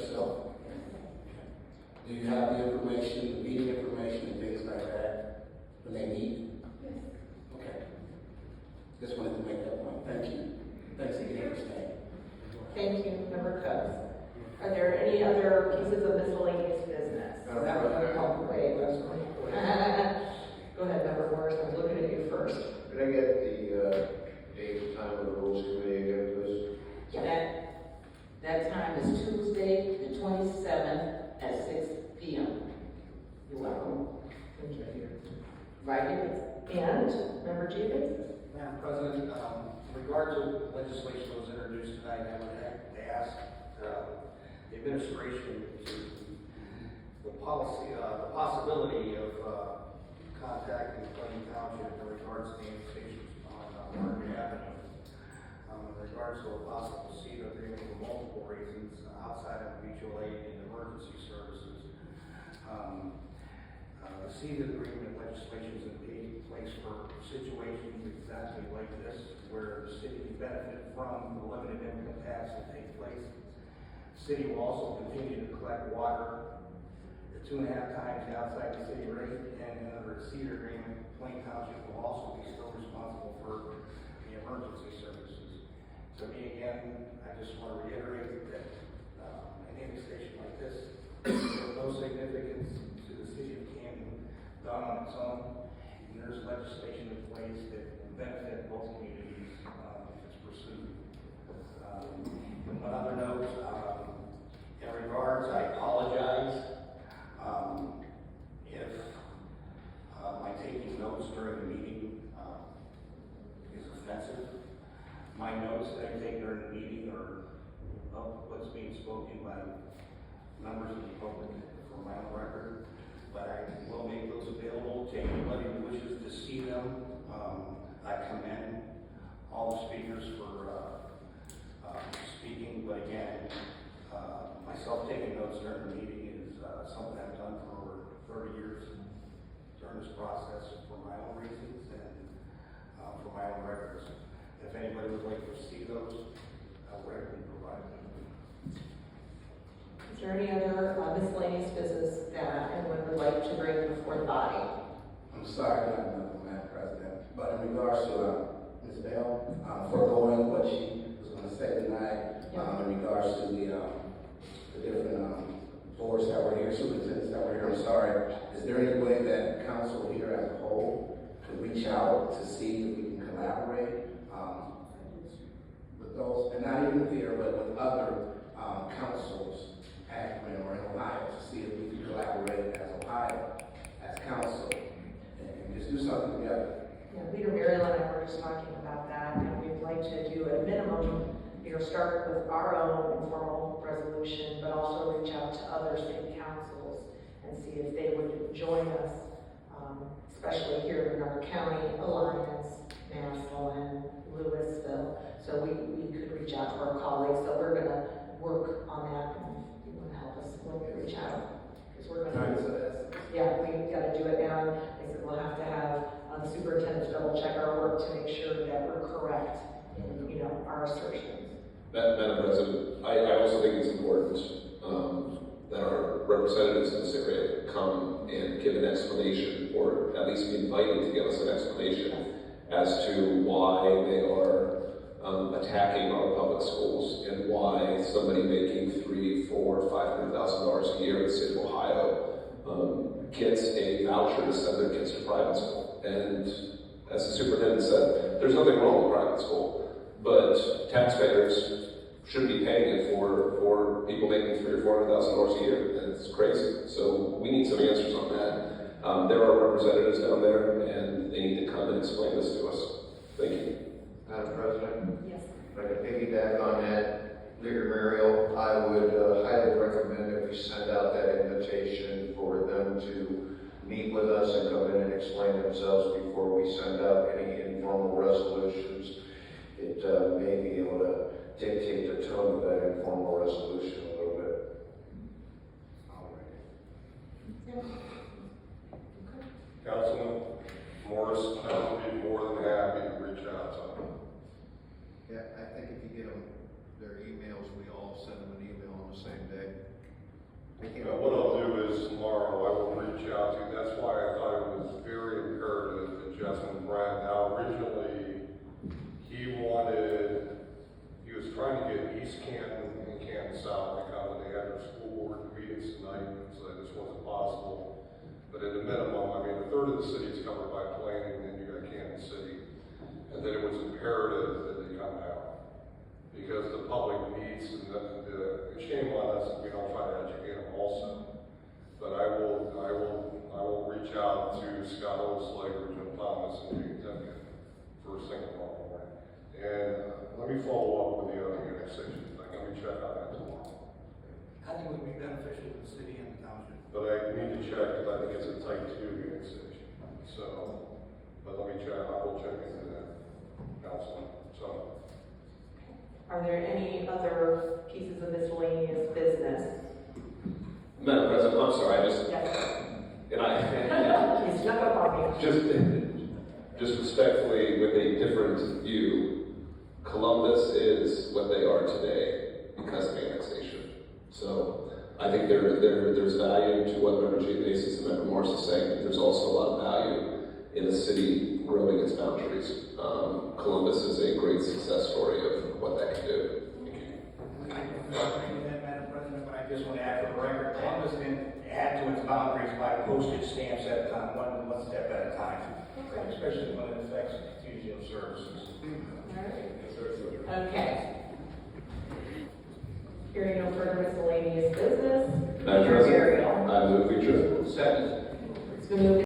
So, do you have the information, the meeting information and things like that when they meet? Yes. Okay. Just wanted to make that point. Thank you. Thanks again for staying. Thank you, Member Cubs. Are there any other pieces of miscellaneous business? That was going to help way. Go ahead, Member Morris. I was looking at you first. Could I get the date and time of the rules committee again, please? Yeah. That time is Tuesday, the 27th at 6 p.m. You're welcome. Right here. And Member Giavasis. Madam President, in regard to legislation that was introduced tonight, I would ask the administration to the possibility of contacting Plain Township in regards to the invitations on Market Avenue. In regards to a possible seat agreement for multiple reasons outside of mutual aid and emergency services. The seat agreement legislation is in place for situations exactly like this, where the city can benefit from the limited income tax that takes place. The city will also continue to collect water at 2.5 times outside the city rate, and under the seat agreement, Plain Township will also be still responsible for the emergency services. To me, again, I just want to reiterate that an annexation like this has no significance to the city of Canton done on its own, and there's legislation in place that will benefit both communities if it's pursued. And one other note, in regards, I apologize if my taking notes during the meeting is offensive. My notes that I take during the meeting are of what's being spoken by members of the public for my own record, but I will make those available to anybody who wishes to see them. I commend all the speakers for speaking, but again, myself taking notes during the meeting is something I've done for over 30 years during this process for my own reasons and for my own records. If anybody would like to see those, I'll readily provide them. Is there any other miscellaneous business that anyone would like to bring before the body? I'm sorry, Madam President, but in regards to Ms. Bell, foregoing what she was going to say tonight, in regards to the different boards that were here, superintendents that were here, I'm sorry, is there any way that council here as a whole could reach out to see if we can collaborate with those, and not even here, but with other councils at or in Ohio, to see if we can collaborate as Ohio, as council, and just do something together. Yeah, Leader Maryland and I were just talking about that, and we'd like to do a minimum, start with our own informal resolution, but also reach out to other city councils and see if they would join us, especially here in our county alliance, Mansell and Louisville. So we could reach out to our colleagues. So we're going to work on that. And if you want to help us, we'll reach out because we're going to. Yeah, we got to do it now. They said we'll have to have the superintendents double check our work to make sure that we're correct in our assertions. Madam President, I also think it's important that our representatives in this area come and give an explanation, or at least be invited to give us an explanation as to why they are attacking our public schools and why somebody making $300,000, $400,000, $500,000 a year in the state of Ohio gets a voucher to send their kids to private school. And as the superintendent said, there's nothing wrong with private school, but taxpayers shouldn't be paying it for people making $300,000 or $400,000 a year, and it's crazy. So we need some answers on that. There are representatives down there, and they need to come and explain this to us. Thank you. Madam President? Yes. If I could piggyback on that, Leader Muriel, I would highly recommend that we send out that invitation for them to meet with us and come in and explain themselves before we send out any informal resolutions. It may be able to dictate the tone of that informal resolution a little bit. All right. Councilman Morris, I would be more than happy to reach out to them. Yeah, I think if you get them their emails, we all send them an email on the same day. What I'll do is tomorrow I will reach out to, that's why I thought it was very imperative that Justin Brand, now originally, he was trying to get East Canton and Canton South to come, and they had their school board meetings tonight, so this wasn't possible. But at a minimum, I mean, a third of the city is covered by planning, and then you got Canton City. And then it was imperative that they come down. Because the public needs, and shame on us if we don't try to educate them also. But I will reach out to Scott Osley, Jim Thomas, and Jim Timken first thing tomorrow morning. And let me follow up with the other annexation thing. Let me check on that tomorrow. I think it would be beneficial to the city and the township. But I need to check, because I think it's a type 2 annexation. So, but let me check, I will check into that, Councilman. So, Are there any other pieces of miscellaneous business? Madam President, I'm sorry, Yes. and I, You snuck up on me. just respectfully, with a different view, Columbus is what they are today because of annexation. So I think there's value to what Member Giavasis and Member Morris is saying, but there's also a lot of value in the city growing its boundaries. Columbus is a great success story of what that can do. Thank you. Madam President, but I just want to add for the record, Columbus can add to its boundaries by postage stamps at a time, one step at a time. Especially when it affects fusion services. Okay. Hearing no further miscellaneous business. Madam President, Burial. I move we adjourn. Second. It's been moved